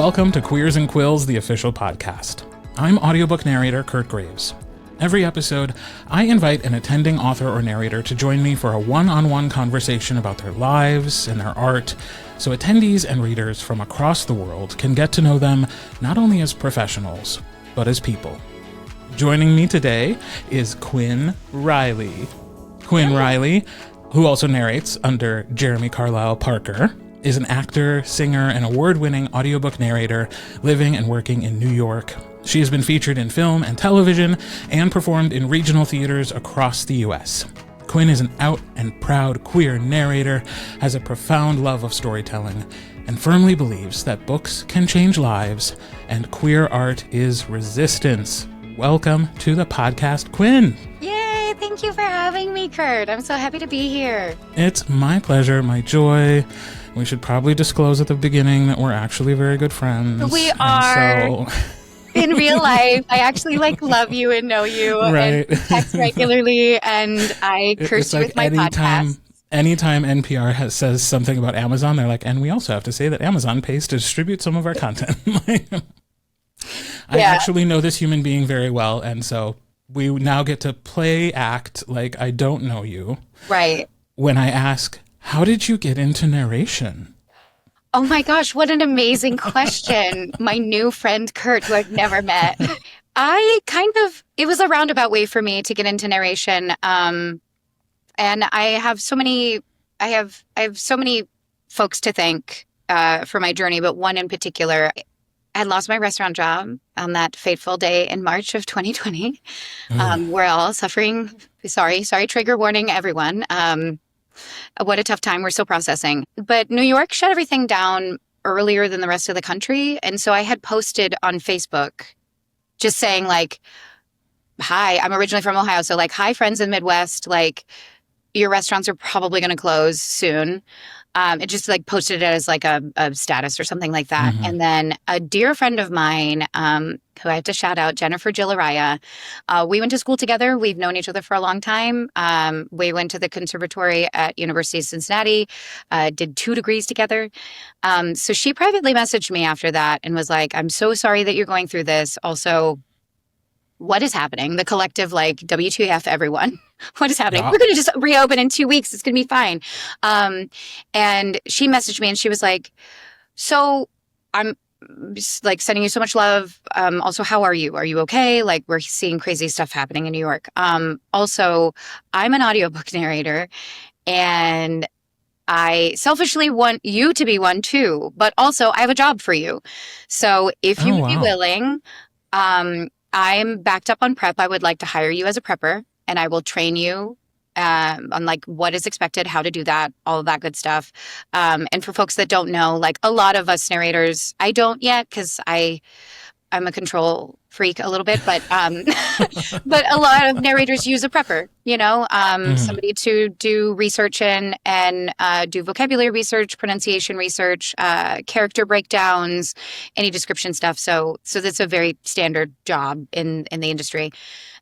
Welcome to Queers and Quills, the official podcast. I'm audiobook narrator Kirt Graves. Every episode, I invite an attending author or narrator to join me for a one-on-one conversation about their lives and their art, so attendees and readers from across the world can get to know them not only as professionals, but as people. Joining me today is Quinn Riley. Quinn Riley, who also narrates under Jeremy Carlisle Parker, is an actor, singer, and award-winning audiobook narrator living and working in New York. She has been featured in film and television and performed in regional theaters across the U.S. Quinn is an out and proud queer narrator, has a profound love of storytelling, and firmly believes that books can change lives and queer art is resistance. Welcome to the podcast, Quinn. Yay! Thank you for having me, Kirt. I'm so happy to be here. It's my pleasure, my joy. We should probably disclose at the beginning that we're actually very good friends. We are. In real life, I actually love you and know you and text regularly, and I curse you with my podcast. Anytime NPR says something about Amazon, they're like, and we also have to say that Amazon pays to distribute some of our content. I actually know this human being very well, and so we now get to act like I don't know you. Right. When I ask, how did you get into narration? Oh my gosh, what an amazing question. My new friend, Kirt, who I've never met. It was a roundabout way for me to get into narration. And I have so many folks to thank for my journey, but one in particular. I had lost my restaurant job on that fateful day in March of 2020. We're all suffering. Sorry, trigger warning, everyone. What a tough time. We're still processing. But New York shut everything down earlier than the rest of the country. And so I had posted on Facebook just saying hi, I'm originally from Ohio. So hi, friends in the Midwest, your restaurants are probably going to close soon. It just posted it as a status or something like that. Mm-hmm. And then a dear friend of mine, who I have to shout out, Jennifer Gillaraya, we went to school together. We've known each other for a long time. We went to the conservatory at University of Cincinnati, did 2 degrees together. So she privately messaged me after that and was like, I'm so sorry that you're going through this. Also, what is happening? The collective, WTF, everyone. What is happening? Yeah. We're going to just reopen in 2 weeks. It's going to be fine. And she messaged me and she was like, so I'm sending you so much love. Also, how are you? Are you okay? We're seeing crazy stuff happening in New York. Also, I'm an audiobook narrator and I selfishly want you to be one too, but also I have a job for you. So if you would be willing, I'm backed up on prep. I would like to hire you as a prepper, and I will train you on what is expected, how to do that, all of that good stuff. And for folks that don't know, a lot of us narrators, I don't yet because I'm a control freak a little bit, but but a lot of narrators use a prepper, somebody to do research and do vocabulary research, pronunciation research, character breakdowns, any description stuff. So that's a very standard job in the industry.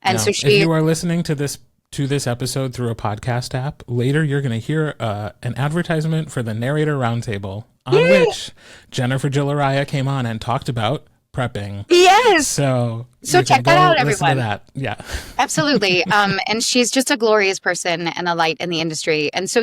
And so if you are listening to this episode through a podcast app, later you're going to hear an advertisement for the Narrator Roundtable on which Jennifer Gillaraya came on and talked about prepping. Yes. So check that out, everyone. That. Yeah. Absolutely. And she's just a glorious person and a light in the industry. And so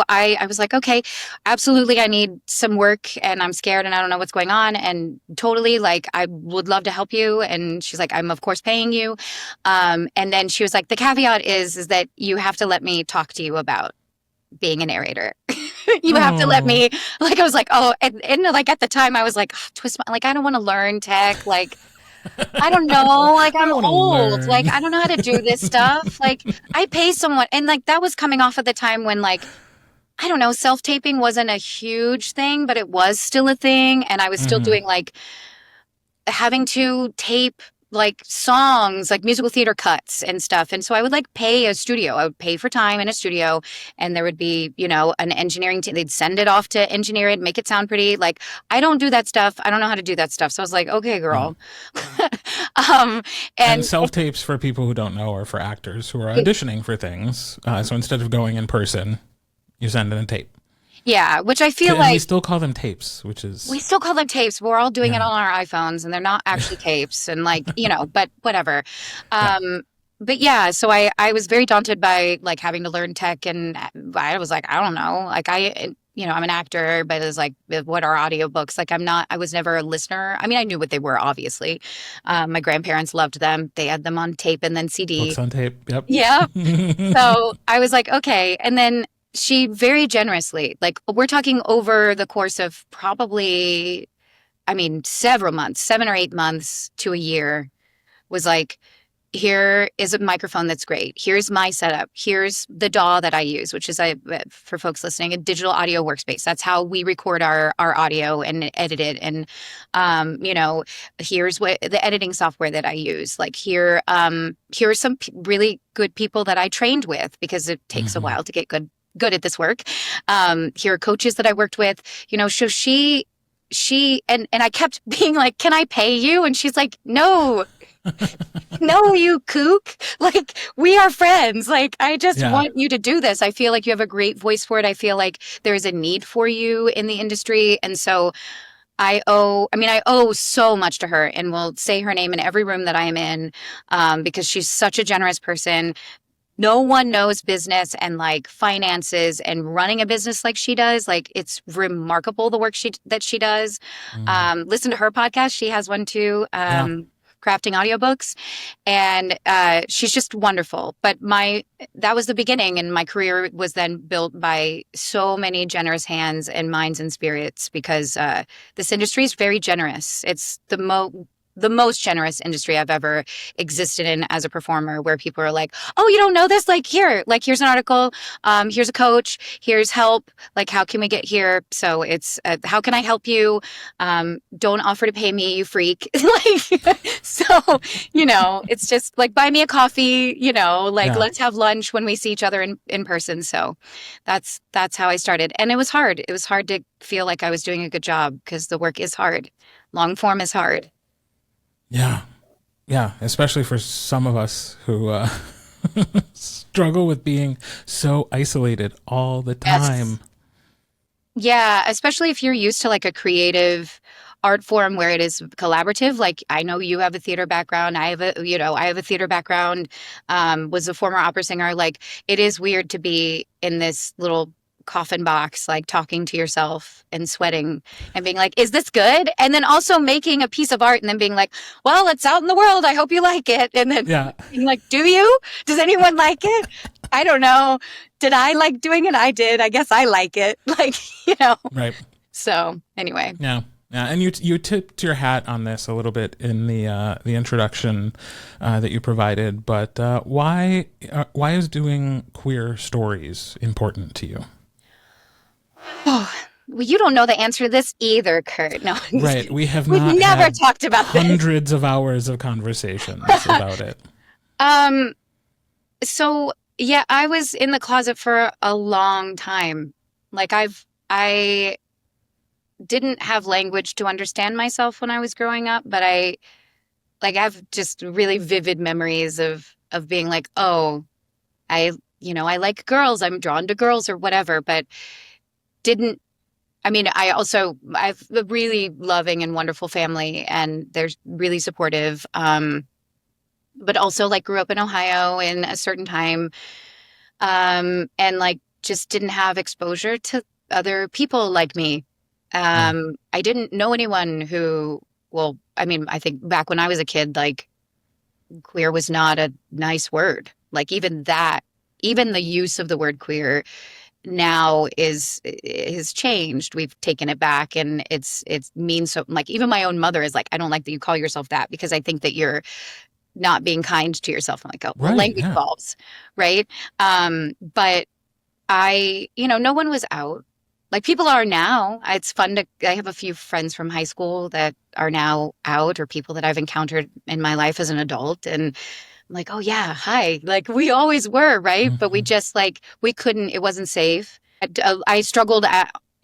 I was like, okay, absolutely. I need some work and I'm scared and I don't know what's going on. And totally I would love to help you. And she's like, I'm of course paying you. And then she was like, the caveat is that you have to let me talk to you about being a narrator. You have to let me, I was like, oh, and at the time I was like, twist my, I don't want to learn tech. I don't know, I'm old. I don't know how to do this stuff. I pay someone. And that was coming off at the time when I don't know, self-taping wasn't a huge thing, but it was still a thing. And I was still doing having to tape songs, musical theater cuts and stuff. And so I would pay a studio. I would pay for time in a studio and there would be, an engineering team. They'd send it off to engineer it, make it sound pretty. I don't do that stuff. I don't know how to do that stuff. So I was like, okay, girl. And self-tapes, for people who don't know, are for actors who are auditioning for things. So instead of going in person, you send in a tape. Yeah, which I feel And we like still call them tapes, which we is, still call them tapes. But we're all doing it yeah, on our iPhones, and they're not actually tapes. And like, but whatever. yeah. Um, but yeah, so I was very daunted by like having to learn tech, and I was like, I don't know, like I'm an actor, but it's like, what are audiobooks? Like, I was never a listener. I mean, I knew what they were, obviously. My grandparents loved them. They had them on tape and then CD. Books on tape. Yep. Yeah. So I was like, okay. And then she very generously, like, we're talking over the course of probably, I mean, several months, 7 or 8 months to a year, was like, here is a microphone that's great. Here's my setup. Here's the DAW that I use, which is, for folks listening, a digital audio workspace. That's how we record our audio and edit it. And, here's what the editing software that I use. Like here are some really good people that I trained with, because it takes a Hmm. while to get good at this work. Here are coaches that I worked with, so and I kept being like, can I pay you? And she's like, no, no, you kook. Like, we are friends. Like, I just Yeah. want you to do this. I feel like you have a great voice for it. I feel like there's a need for you in the industry. And so I owe so much to her, and will say her name in every room that I am in, because she's such a generous person. No one knows business and like finances and running a business like she does. Like, it's remarkable the work that she does. Mm. Listen to her podcast. She has one too. Yeah. Crafting audiobooks, and she's just wonderful. But that was the beginning, and my career was then built by so many generous hands and minds and spirits, because this industry is very generous. It's the most generous industry I've ever existed in as a performer, where people are like, oh, you don't know this? Like, here's an article. Here's a coach. Here's help. Like, how can we get here? So it's, how can I help you? Don't offer to pay me, you freak. Like, so, it's just like, buy me a coffee, like, Yeah. let's have lunch when we see each other in person. So that's how I started. And it was hard. It was hard to feel like I was doing a good job, because the work is hard. Long form is hard. Yeah. Yeah. Especially for some of us who struggle with being so isolated all the Yes. time. Yeah, especially if you're used to like a creative art form where it is collaborative. Like, I know you have a theater background. I have a theater background. Was a former opera singer. Like, it is weird to be in this little coffin box, like talking to yourself and sweating and being like, is this good? And then also making a piece of art and then being like, well, it's out in the world. I hope you like it. And then Yeah. being like, do you? Does anyone like it? I don't know. Did I like doing it? I did. I guess I like it. Like, Right. So anyway. Yeah. Yeah, and you tipped your hat on this a little bit in the introduction that you provided, but why is doing queer stories important to you? Oh, well, you don't know the answer to this either, Kurt. No, Right, we have we've not never had talked about this. hundreds of hours of conversations about it. Um, so yeah, I was in the closet for a long time. Like, I didn't have language to understand myself when I was growing up, but I have just really vivid memories of being like, oh, I like girls. I'm drawn to girls or whatever, but didn't I mean, I have a really loving and wonderful family, and they're really supportive. But also, like, grew up in Ohio in a certain time, and like just didn't have exposure to other people like me. Yeah. I didn't know anyone who, well, I mean, I think back when I was a kid, like, queer was not a nice word. Like, even the use of the word queer now has changed. We've taken it back, and it means so, like, even my own mother is like, I don't like that you call yourself that, because I think that you're not being kind to yourself. I'm like, oh, well, Right, language yeah. evolves, right? But no one was out. Like, people are now. It's fun I have a few friends from high school that are now out, or people that I've encountered in my life as an adult. And I'm like, oh yeah, hi. Like, we always were, right? But we Mhm. just, like, we couldn't, it wasn't safe. I struggled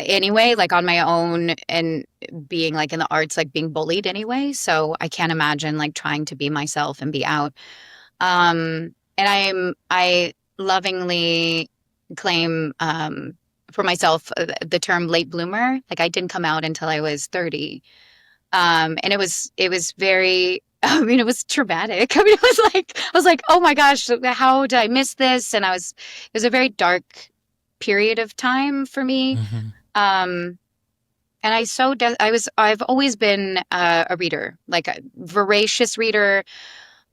anyway, like, on my own, and being like in the arts, like, being bullied anyway. So I can't imagine like trying to be myself and be out. And I lovingly claim, for myself the term late bloomer. Like I didn't come out until I was 30. And it was very, I mean, it was traumatic. I mean, I was like, oh my gosh, how did I miss this? And it was a very dark period of time for me. Hmm. Um, and I've always been a reader, like a voracious reader,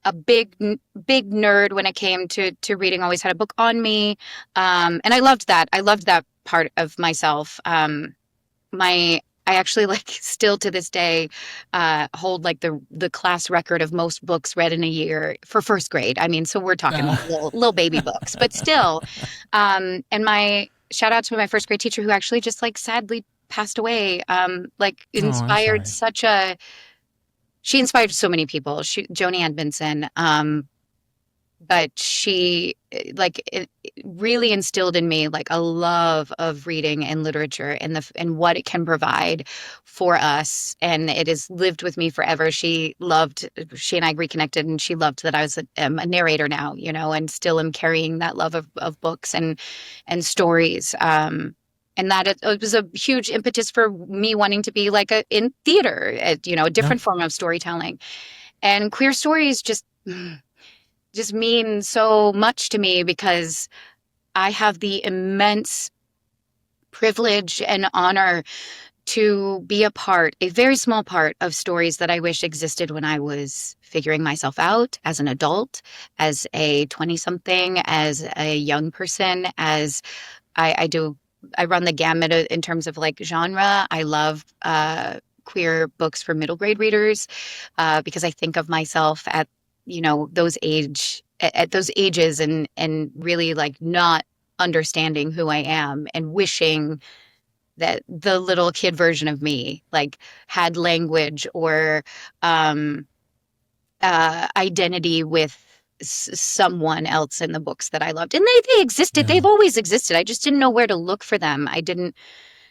a big nerd when it came to reading, always had a book on me. And I loved that. I loved that part of myself. I actually like still to this day hold like the class record of most books read in a year for first grade. I mean, so we're talking like little baby books, but still. And my shout out to my first grade teacher who actually just like sadly passed away. Like Oh, I'm inspired sorry. such a she inspired so many people. Joni Edmondson. But she like it really instilled in me like a love of reading and literature and what it can provide for us, and it has lived with me forever. She and I reconnected, and she loved that I am a narrator now, you know, and still am carrying that love of books and stories. And that it was a huge impetus for me wanting to be like in theater, you know, a Yeah. different form of storytelling. And queer stories just mean so much to me because I have the immense privilege and honor to be a very small part of stories that I wish existed when I was figuring myself out as an adult, as a 20-something, as a young person, as I do. I run the gamut in terms of like genre. I love queer books for middle grade readers because I think of myself at at those ages and really like not understanding who I am and wishing that the little kid version of me like had language or um identity with someone else in the books that I loved. And they existed. Yeah. They've always existed. I just didn't know where to look for them. I didn't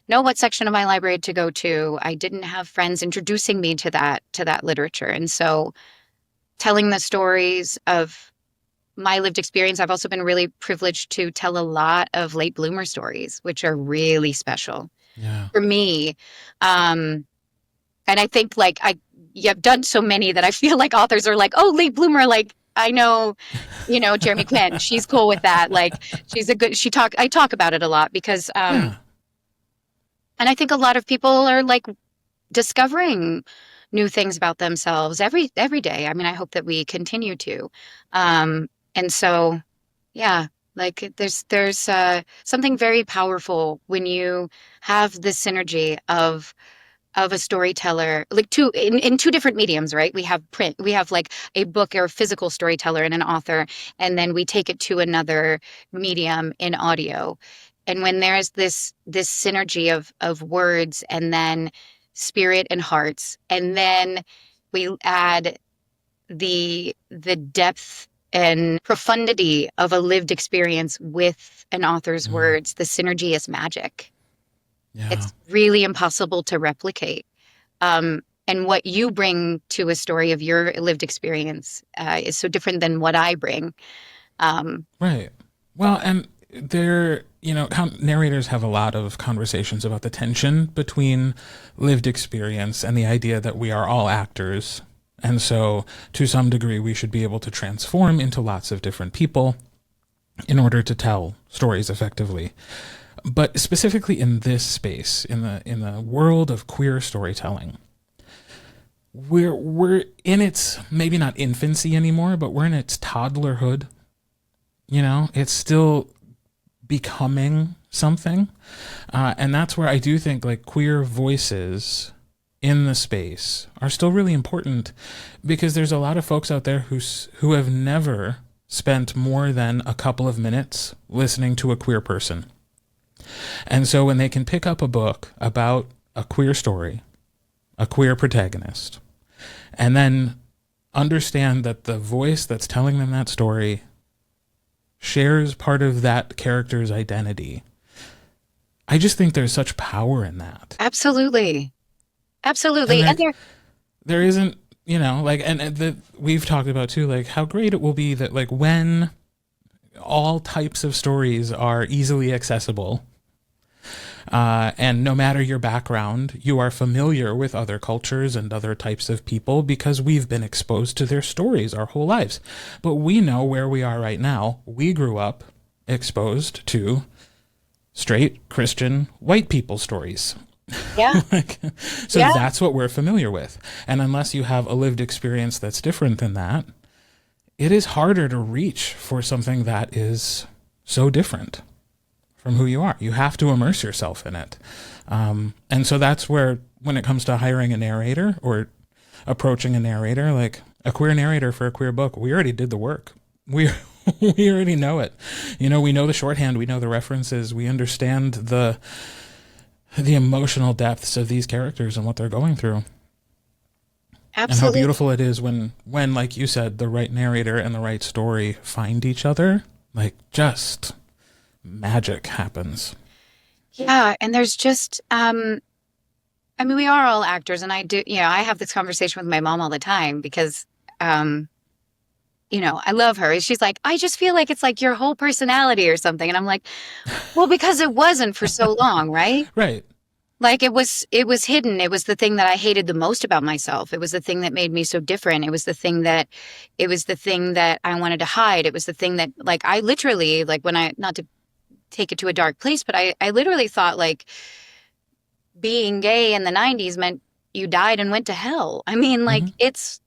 know what section of my library to go to. I didn't have friends introducing me to that literature. And so telling the stories of my lived experience, I've also been really privileged to tell a lot of late bloomer stories, which are really special Yeah. for me. And I think like you've done so many that I feel like authors are like, oh, late bloomer, like I know, you know, Jeremy Quinn, she's cool with that. Like I talk about it a lot because, Yeah. and I think a lot of people are like discovering new things about themselves every day. I mean, I hope that we continue to. And so, yeah, like there's something very powerful when you have this synergy of a storyteller, like in two different mediums, right? We have print, we have like a book or a physical storyteller and an author, and then we take it to another medium in audio. And when there's this synergy of words and then spirit and hearts, and then we add the depth and profundity of a lived experience with an author's Mm. words, the synergy is magic. Yeah. It's really impossible to replicate. And what you bring to a story of your lived experience is so different than what I bring. Um, Right. Well, and how narrators have a lot of conversations about the tension between lived experience and the idea that we are all actors. And so, to some degree, we should be able to transform into lots of different people in order to tell stories effectively. But specifically in this space, in the world of queer storytelling, we're in its maybe not infancy anymore, but we're in its toddlerhood. You know, it's still becoming something, and that's where I do think like queer voices in the space are still really important, because there's a lot of folks out there who have never spent more than a couple of minutes listening to a queer person. And so when they can pick up a book about a queer story, a queer protagonist, and then understand that the voice that's telling them that story shares part of that character's identity, I just think there's such power in that. absolutely. And Absolutely. And there isn't, like, and we've talked about too, like how great it will be that like when all types of stories are easily accessible, And no matter your background, you are familiar with other cultures and other types of people because we've been exposed to their stories our whole lives. But we know where we are right now. We grew up exposed to straight Christian white people stories. Yeah. So Yeah. that's what we're familiar with. And unless you have a lived experience that's different than that, it is harder to reach for something that is so different from who you are. You have to immerse yourself in it. And so that's where, when it comes to hiring a narrator or approaching a narrator, like a queer narrator for a queer book, we already did the work. We already know it. We know the shorthand, we know the references, we understand the emotional depths of these characters and what they're going through. Absolutely. And how beautiful it is when, like you said, the right narrator and the right story find each other. Like, just magic happens. Yeah. And there's just, we are all actors, and I have this conversation with my mom all the time because, I love her. She's like, I just feel like it's like your whole personality or something. And I'm like, well, because it wasn't for so long, right? Right. Like it was hidden. It was the thing that I hated the most about myself. It was the thing that made me so different. It was the thing that I wanted to hide. It was the thing that, like, I literally, like, not to take it to a dark place, but I literally thought, like, being gay in the 90s meant you died and went to hell. I mean, like, it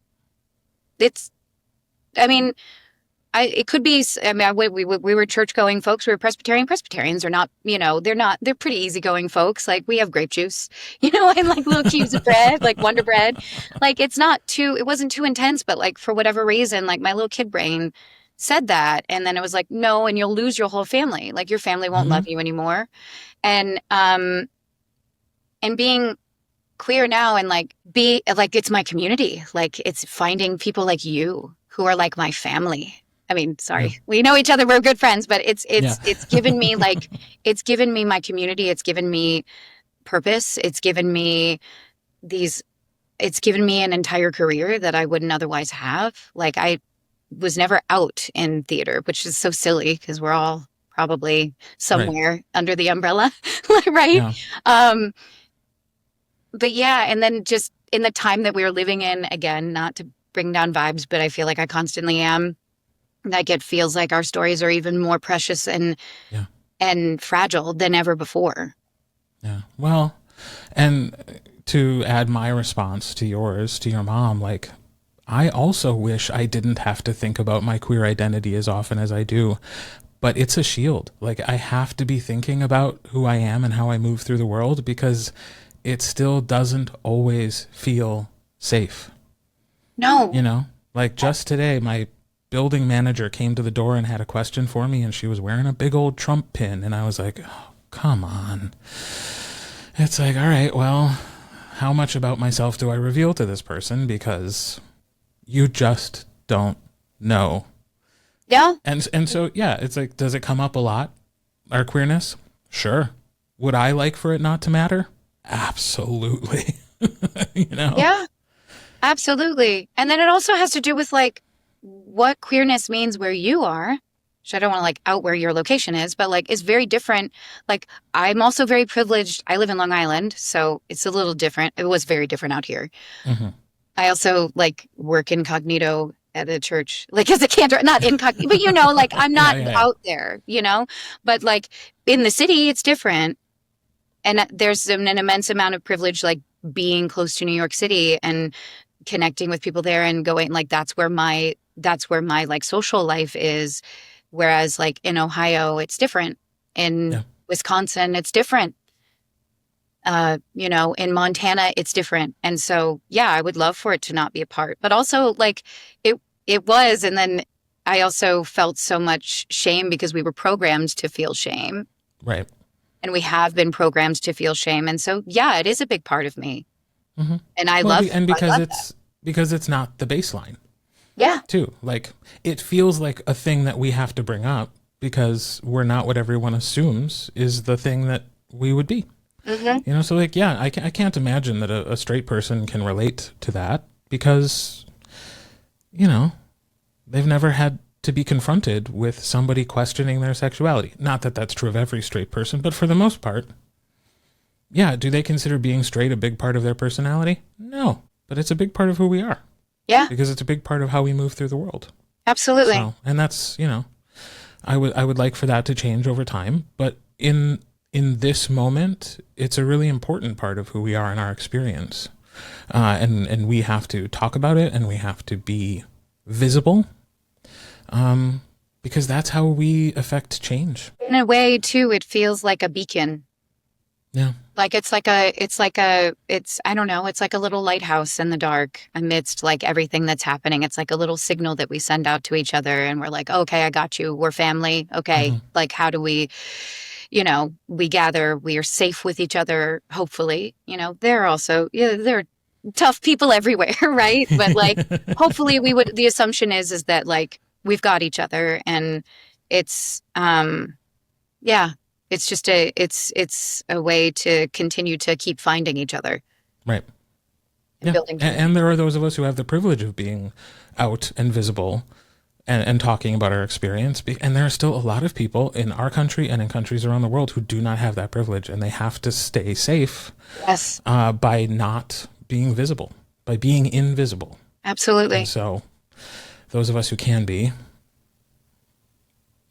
could be, we were church-going folks. We were Presbyterian. Presbyterians are not, they're pretty easygoing folks. Like, we have grape juice, and like little cubes of bread, like Wonder Bread. Like, it wasn't too intense, but like, for whatever reason, like, my little kid brain said that. And then it was like, no, and you'll lose your whole family. Like, your family won't love you anymore. And being queer now and it's my community. Like, it's finding people like you who are like my family. I mean, sorry, we know each other. We're good friends, but it's given me it's given me my community. It's given me purpose. It's given me an entire career that I wouldn't otherwise have. Like, I was never out in theater, which is so silly because we're all probably somewhere under the umbrella. Right. Yeah. But yeah. And then just in the time that we were living in, again, not to bring down vibes, but I feel like I constantly am. Like, it feels like our stories are even more precious and fragile than ever before. Yeah. Well, and to add my response to yours, to your mom, like, I also wish I didn't have to think about my queer identity as often as I do, but it's a shield. Like, I have to be thinking about who I am and how I move through the world because it still doesn't always feel safe. No. Like, just today, my building manager came to the door and had a question for me, and she was wearing a big old Trump pin, and I was like, oh, come on. It's like, all right, well, how much about myself do I reveal to this person? Because you just don't know. Yeah. And so, yeah, it's like, does it come up a lot, our queerness? Sure. Would I like for it not to matter? Absolutely. Yeah, absolutely. And then it also has to do with, like, what queerness means where you are, which I don't want to, like, out where your location is, but, like, is very different. Like, I'm also very privileged. I live in Long Island, so it's a little different. It was very different out here. Mm-hmm. I also, like, work incognito at a church, like, as a cantor, not incognito, but, like, I'm not out there, but, like, in the city, it's different. And there's an immense amount of privilege, like, being close to New York City and connecting with people there and going, like, that's where my like social life is. Whereas, like, in Ohio, it's different. In Wisconsin, it's different. In Montana, it's different. And so, yeah, I would love for it to not be a part, but also, like, it was. And then I also felt so much shame because we were programmed to feel shame. Right. And we have been programmed to feel shame. And so, yeah, it is a big part of me. Mm-hmm. And because it's not the baseline. Yeah. Too. Like, it feels like a thing that we have to bring up because we're not what everyone assumes is the thing that we would be. Mm-hmm. So, like, yeah, I can't imagine that a straight person can relate to that because, they've never had to be confronted with somebody questioning their sexuality. Not that that's true of every straight person, but for the most part, Yeah, do they consider being straight a big part of their personality? No, but it's a big part of who we are. Yeah, Because it's a big part of how we move through the world. absolutely. So, and that's, I would like for that to change over time, but in this moment, it's a really important part of who we are in our experience. And we have to talk about it, and we have to be visible, because that's how we affect change. In a way, too, it feels like a beacon. Yeah. Like I don't know, it's like a little lighthouse in the dark amidst like everything that's happening. It's like a little signal that we send out to each other and we're like, okay, I got you. We're family. Okay. Mm-hmm. Like, how do we, we gather, we are safe with each other, hopefully. There are also, there are tough people everywhere, right? But like, hopefully the assumption is that like we've got each other and it's, yeah, it's a way to continue to keep finding each other Right. and Yeah. building And, community. and there are those of us who have the privilege of being out and visible and talking about our experience. And there are still a lot of people in our country and in countries around the world who do not have that privilege, and they have to stay safe Yes, by not being visible, by being invisible. absolutely. And so those of us who can be,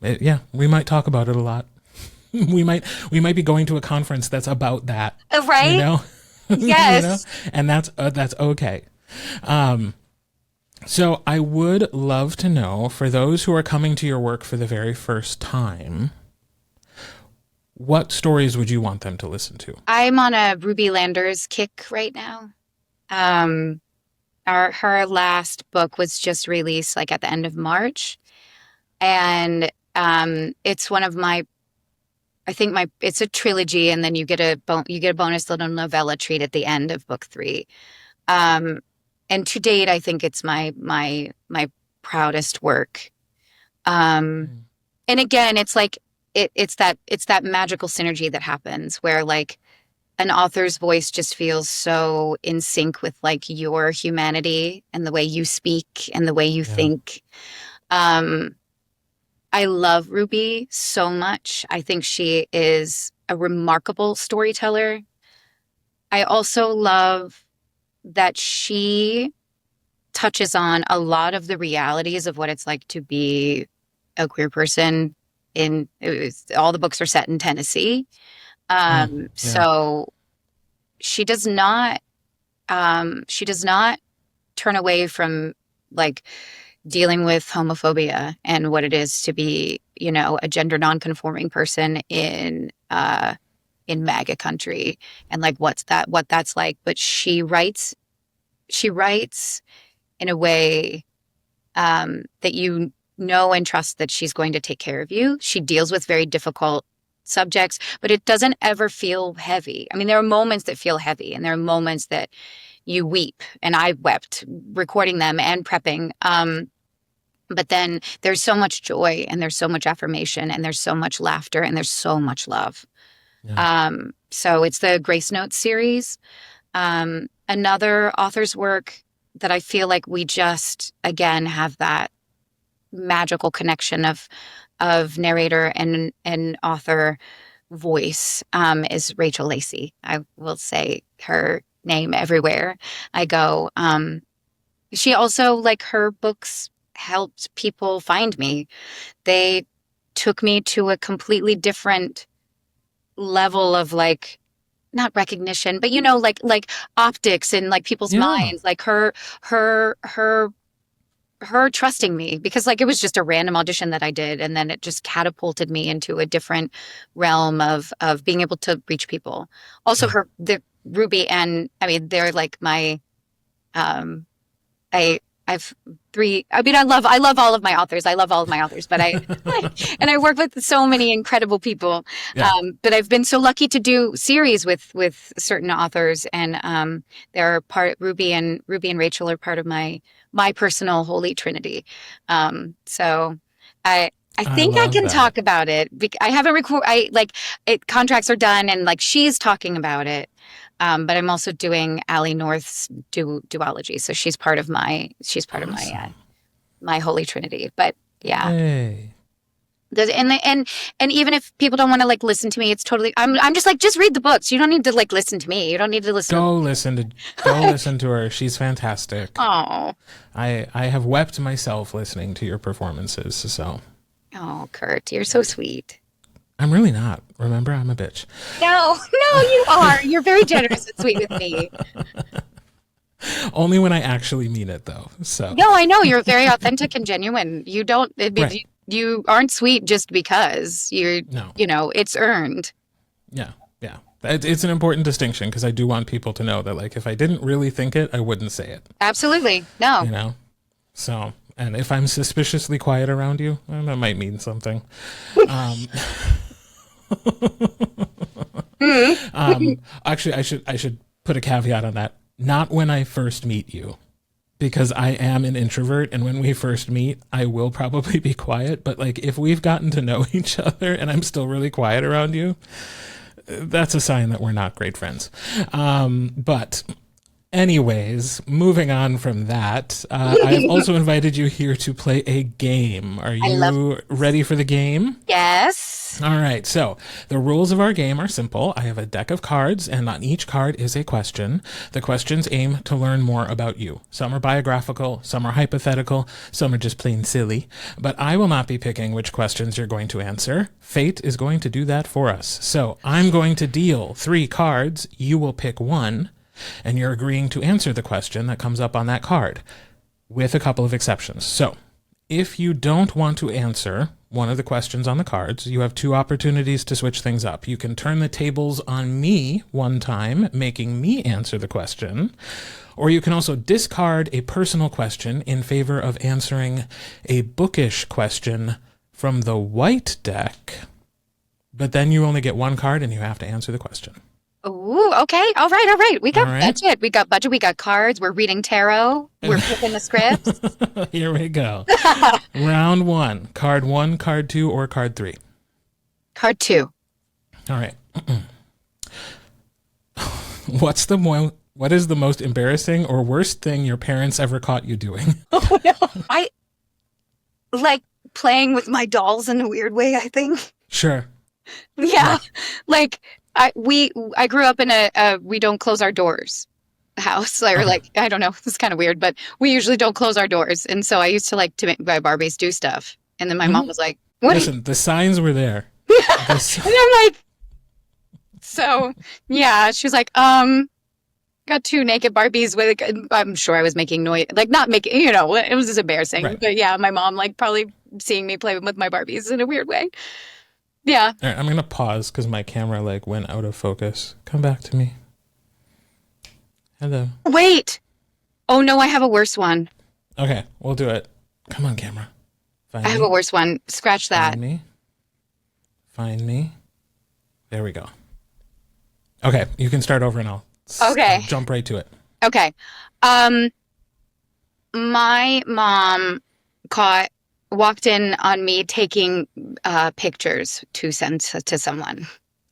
yeah, we might talk about it a lot. we might be going to a conference that's about that, Right? you know, Yes. and that's okay. So I would love to know, for those who are coming to your work for the very first time, what stories would you want them to listen to? I'm on a Ruby Landers kick right now. Um, her last book was just released like at the end of March, and it's one of my I think it's a trilogy, and then you get a bonus little novella treat at the end of book 3. Um, and to date, I think it's my proudest work. Um, and again, it's like it's that magical synergy that happens where like an author's voice just feels so in sync with like your humanity and the way you speak and the way you Yeah. think. Um, I love Ruby so much. I think she is a remarkable storyteller. I also love that she touches on a lot of the realities of what it's like to be a queer person all the books are set in Tennessee. Yeah. So she does not turn away from like dealing with homophobia and what it is to be, a gender nonconforming person in MAGA country and like what that's like. But she writes in a way that you know and trust that she's going to take care of you. She deals with very difficult subjects, but it doesn't ever feel heavy. I mean, there are moments that feel heavy and there are moments that you weep, and I wept recording them and prepping. But then there's so much joy and there's so much affirmation and there's so much laughter and there's so much love. Yeah. So it's the Grace Notes series. Another author's work that I feel like we just, again, have that magical connection of narrator and author voice is Rachel Lacey. I will say her name everywhere I go. She also, like, her books helped people find me. They took me to a completely different level of like not recognition, but like optics and like people's Yeah. minds, like her trusting me because like it was just a random audition that I did, and then it just catapulted me into a different realm of being able to reach people. Also, Yeah. the Ruby, and I mean they're like my um I've 3. I mean, I love all of my authors. I love all of my authors, but and I work with so many incredible people. Yeah. But I've been so lucky to do series with certain authors, and they're Ruby and Rachel are part of my personal holy trinity. So I I think I love can that. talk about it. I haven't contracts are done, and like she's talking about it. But I'm also doing Allie North's duology, so she's part of my Awesome. my holy trinity. But yeah, Yay. And even if people don't want to like listen to me, it's totally. I'm just like, just read the books. You don't need to like listen to me. You don't need to listen. Go listen to her. She's fantastic. Oh, I have wept myself listening to your performances. So. Oh, Kirt, you're so sweet. I'm really not. Remember, I'm a bitch. No, you are. You're very generous and sweet with me. Only when I actually mean it, though. So. No, I know you're very authentic and genuine. You don't. Right. You aren't sweet just because you're. No. You know, it's earned. Yeah. It's an important distinction because I do want people to know that, like, if I didn't really think it, I wouldn't say it. Absolutely. No. You know. So, and if I'm suspiciously quiet around you, that might mean something. Actually, I should put a caveat on that. Not when I first meet you, because I am an introvert, and when we first meet, I will probably be quiet. But like, if we've gotten to know each other and I'm still really quiet around you, that's a sign that we're not great friends. But anyways, moving on from that, I've also invited you here to play a game. Are you ready for the game? Yes. All right. So the rules of our game are simple. I have a deck of cards, and on each card is a question. The questions aim to learn more about you. Some are biographical, some are hypothetical, some are just plain silly. But I will not be picking which questions you're going to answer. Fate is going to do that for us. So I'm going to deal 3 cards. You will pick one, and you're agreeing to answer the question that comes up on that card, with a couple of exceptions. So if you don't want to answer one of the questions on the cards, you have 2 opportunities to switch things up. You can turn the tables on me one time, making me answer the question, or you can also discard a personal question in favor of answering a bookish question from the white deck, but then you only get 1 card and you have to answer the question. Ooh, okay. All right. We got budget. We got budget. We got cards. We're reading tarot. We're flipping the scripts. Here we go. Round 1. Card 1, card 2, or card 3? Card 2. All right. What is the most embarrassing or worst thing your parents ever caught you doing? Oh, no. I like playing with my dolls in a weird way, I think. Sure. Yeah. Like, I grew up in a we don't close our doors house, or like, I don't know, it's kind of weird, but we usually don't close our doors. And so I used to like to make my Barbies do stuff. And then my mom was like, what? Listen, the signs were there. And I'm like, so yeah, she was like, got 2 naked Barbies with, I'm sure I was making noise, like not making, you know, it was just embarrassing. Right. But yeah, my mom like probably seeing me play with my Barbies in a weird way. Yeah. All right, I'm going to pause because my camera like went out of focus. Come back to me. Hello. Wait. Oh no, I have a worse one. Okay, we'll do it. Come on, camera. I have a worse one. Scratch that. Find me. There we go. Okay, you can start over and I'll jump right to it. Okay. My mom walked in on me taking pictures to send to someone.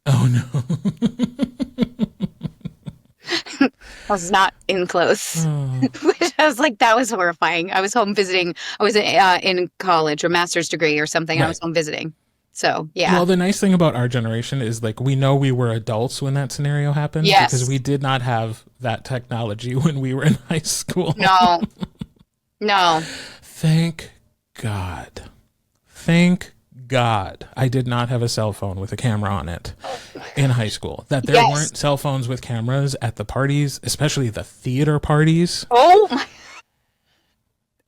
Oh no. I was not in close. Oh. I was like, that was horrifying. I was home visiting. I was in college, or master's degree or something. Right. I was home visiting. So, yeah. Well, the nice thing about our generation is like we know we were adults when that scenario happened. Yes. Because we did not have that technology when we were in high school. No. Thank God. Thank God I did not have a cell phone with a camera on it in high school. That there weren't cell phones with cameras at the parties, especially the theater parties. Oh my.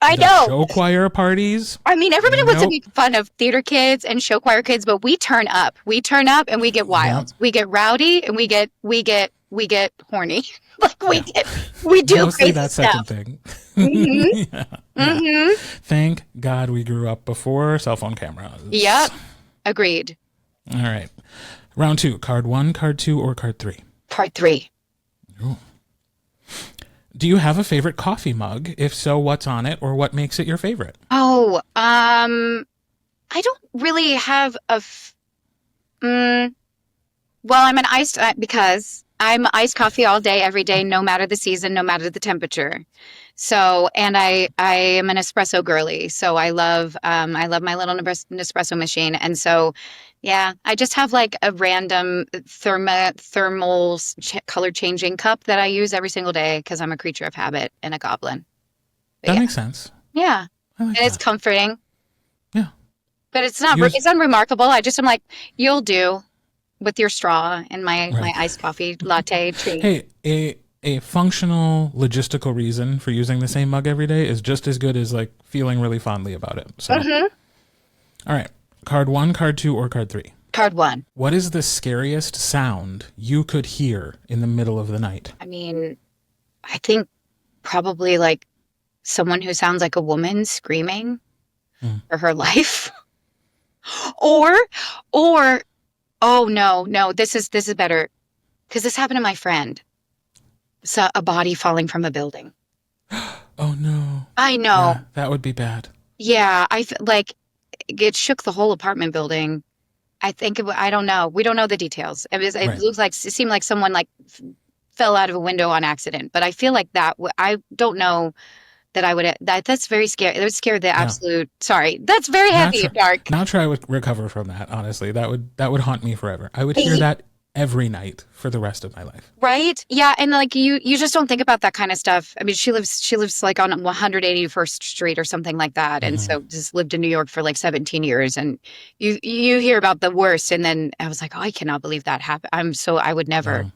I know. Show choir parties. I mean, everybody wants to make fun of theater kids and show choir kids, but we turn up. We turn up and we get wild. Yeah. We get rowdy and we get horny. Like we do mostly crazy that stuff. Second thing. Mm-hmm. Yeah. Mm-hmm. Thank God we grew up before cell phone cameras. Yep. Agreed. All right. Round 2. Card 1, card 2, or card 3? Card 3. Ooh. Do you have a favorite coffee mug? If so, what's on it or what makes it your favorite? Oh, I don't really have a well, I'm an iced coffee all day, every day, no matter the season, no matter the temperature. So, and I am an espresso girly. So I love my little Nespresso machine. And so, yeah, I just have like a random thermal color changing cup that I use every single day because I'm a creature of habit and a goblin. But That yeah, makes sense. yeah, I like and it's that. comforting, Yeah. but it's not, Yours, it's unremarkable. I'm like, you'll do with your straw and my right. iced coffee latte treat. Hey, a functional logistical reason for using the same mug every day is just as good as like feeling really fondly about it. So, Mm-hmm. all right. Card 1, card 2, or card 3. Card one. What is the scariest sound you could hear in the middle of the night? I mean, I think probably like someone who sounds like a woman screaming Mm. for her life. or or oh no, this is better because this happened to my friend. So a body falling from a building. Oh no. I know. Yeah, that would be bad. Yeah, like it shook the whole apartment building. I think I don't know. We don't know the details. It Right. looks like it seemed like someone like fell out of a window on accident. But I feel like that I don't know that I would that's very scary. It would scare the Yeah. absolute. Sorry, that's very Not heavy sure. and dark. Not sure I would recover from that, honestly. That would haunt me forever. I would hear that every night for the rest of my life. Right? Yeah, and like you just don't think about that kind of stuff. I mean, she lives like on 181st Street or something like that, and Mhm. so just lived in New York for like 17 years, and you hear about the worst, and then I was like, oh, I cannot believe that happened. I would never, No.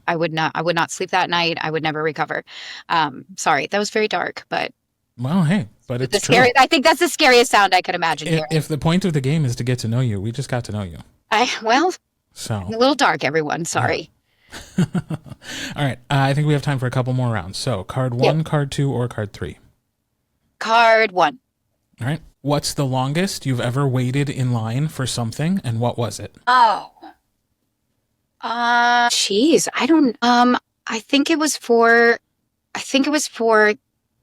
I would not sleep that night. I would never recover. Sorry, that was very dark, but Well, hey, but it's the true. scary. I think that's the scariest sound I could imagine hearing. If the point of the game is to get to know you, we just got to know you. Well, So, a little dark, everyone. Sorry. all right. I think we have time for a couple more rounds. So, card 1, Yeah. card 2, or card 3. Card one. All right. What's the longest you've ever waited in line for something, and what was it? Oh. Geez, I don't. I think it was for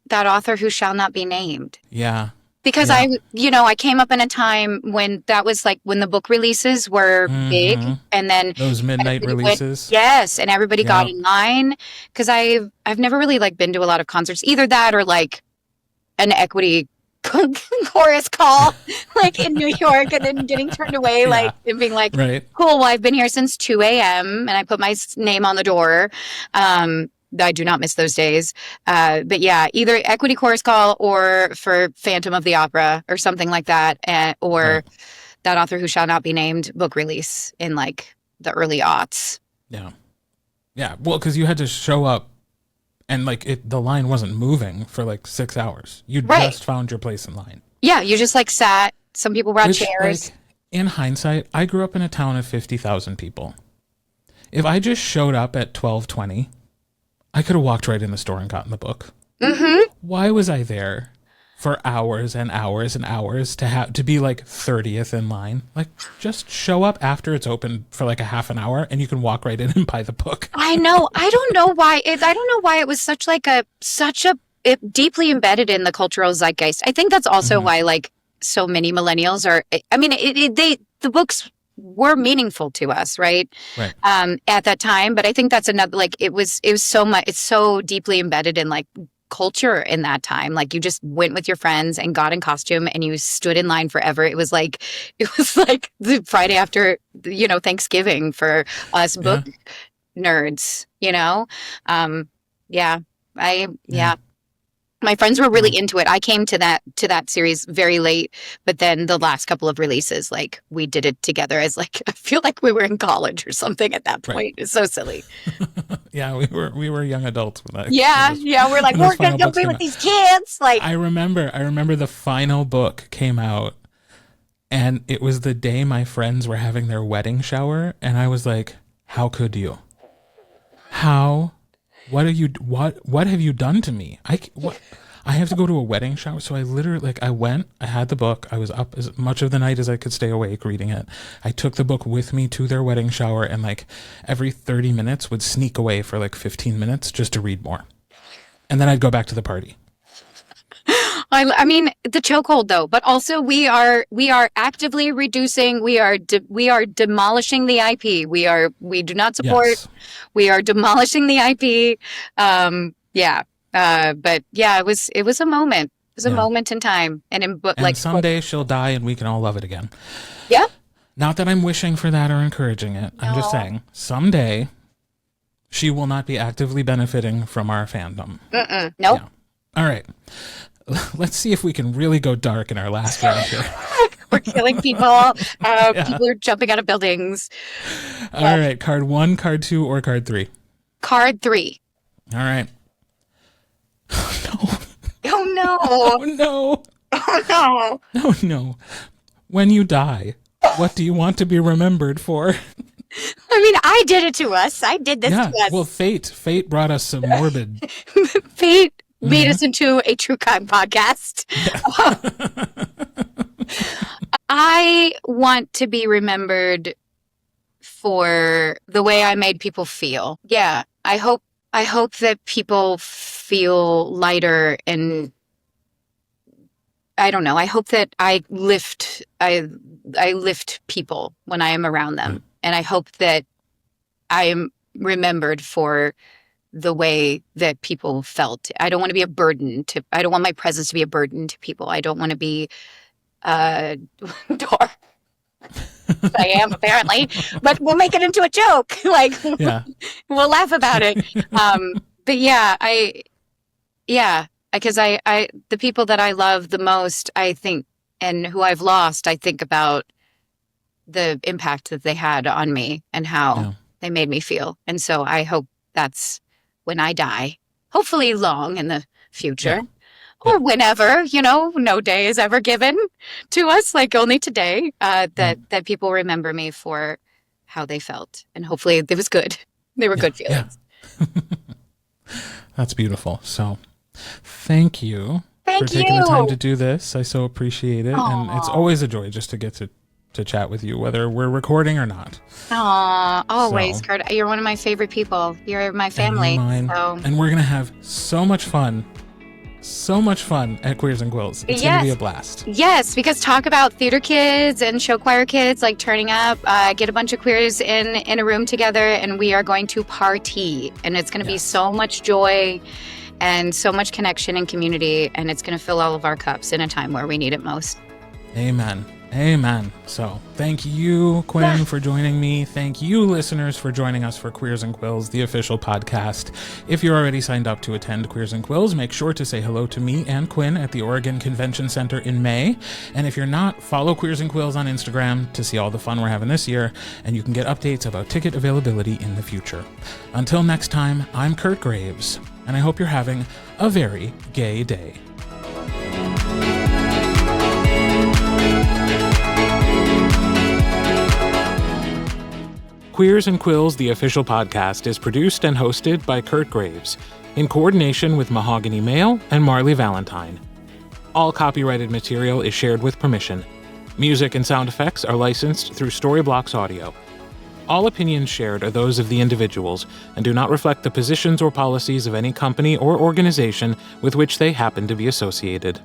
that author who shall not be named. Yeah. Because Yeah. I came up in a time when that was like when the book releases were big, Mhm. and then Those midnight everybody releases. yes, and everybody got Yeah. in line. Because I've never really like been to a lot of concerts, either that or like an equity chorus call, like in New York, and then getting turned away, Yeah. like and being like, Right. cool, well, I've been here since 2 a.m. and I put my name on the door. I do not miss those days. But yeah, either Equity Chorus Call or for Phantom of the Opera or something like that, or Right. that author who shall not be named book release in like the early aughts. Yeah. Yeah. Well, because you had to show up and like the line wasn't moving for like 6 hours. You Right. just found your place in line. Yeah, you just like sat. Some people brought Which, chairs. like, in hindsight, I grew up in a town of 50,000 people. If I just showed up at 12:20, I could have walked right in the store and gotten the book. Mm-hmm. Why was I there for hours and hours and hours to be like 30th in line? Like, just show up after it's open for like a half an hour and you can walk right in and buy the book. I know. I don't know why it was such it deeply embedded in the cultural zeitgeist. I think that's also why like so many millennials are. I mean, the books were meaningful to us, right? Right. At that time, but I think that's another like it was so much. It's so deeply embedded in like culture in that time. Like you just went with your friends and got in costume and you stood in line forever. It was like the Friday after Thanksgiving for us book nerds. Yeah. My friends were really into it. I came to that series very late, but then the last couple of releases, like we did it together as like I feel like we were in college or something at that point. Right. It's so silly. Yeah, we were young adults when that. Yeah, we're like when those we're gonna final go books be came with out. these kids. Like I remember the final book came out and it was the day my friends were having their wedding shower and I was like, how could you? How? What have you done to me? I have to go to a wedding shower. So I literally I went, I had the book. I was up as much of the night as I could stay awake reading it. I took the book with me to their wedding shower and like every 30 minutes would sneak away for like 15 minutes just to read more. And then I'd go back to the party. I mean the chokehold though, but also we are actively reducing. We are demolishing the IP. We do not support. Yes. We are demolishing the IP. Yeah. But yeah, it was a moment. It was a Yeah. moment in time. And in book, And like, someday she'll die and we can all love it again. yeah. Not that I'm wishing for that or encouraging it. I'm just No. saying, someday she will not be actively benefiting from our fandom. Nope. Yeah. All right. Let's see if we can really go dark in our last round here. We're killing people. People are jumping out of buildings. All right. Card 1, card 2, or card 3? Card 3. All right. Oh no. Oh, no. Oh no. Oh, no. When you die, what do you want to be remembered for? I mean, I did it to us. I did this Yeah. to us. Well, fate brought us some morbid. Fate made us into a true crime podcast. I want to be remembered for the way I made people feel. Yeah, I hope that people feel lighter, and I don't know. I hope that I lift people when I am around them, and I hope that I am remembered for the way that people felt. I don't want to be a burden to. I don't want my presence to be a burden to people. I don't want to be dark. I am apparently, but we'll make it into a joke. Like, Yeah. we'll laugh about it. But yeah, because I the people that I love the most, I think, and who I've lost, I think about the impact that they had on me and how they made me feel. And so I hope that's when I die, hopefully long in the future. Or whenever, no day is ever given to us, like only today, that people remember me for how they felt. And hopefully it was good. They were good feelings. Yeah. That's beautiful. So thank you for Thank taking the you. time to do this. I so appreciate it. Aw. And it's always a joy just to get to chat with you, whether we're recording or not. Aw, always, So- Kurt. You're one of my favorite people. You're my family. And mine. So. And we're going to have so much fun at Queers and Quills. It's going to be a blast. Yes, because talk about theater kids and show choir kids like turning up, get a bunch of queers in a room together, and we are going to party. And it's going to be so much joy and so much connection and community, and it's going to fill all of our cups in a time where we need it most. Amen. Amen. So thank you, Quinn, for joining me. Thank you, listeners, for joining us for Queers and Quills, the official podcast. If you're already signed up to attend Queers and Quills, make sure to say hello to me and Quinn at the Oregon Convention Center in May. And if you're not, follow Queers and Quills on Instagram to see all the fun we're having this year, and you can get updates about ticket availability in the future. Until next time, I'm Kirt Graves, and I hope you're having a very gay day. Queers and Quills, the official podcast, is produced and hosted by Kirt Graves, in coordination with Mahogany Mail and Marley Valentine. All copyrighted material is shared with permission. Music and sound effects are licensed through Storyblocks Audio. All opinions shared are those of the individuals and do not reflect the positions or policies of any company or organization with which they happen to be associated.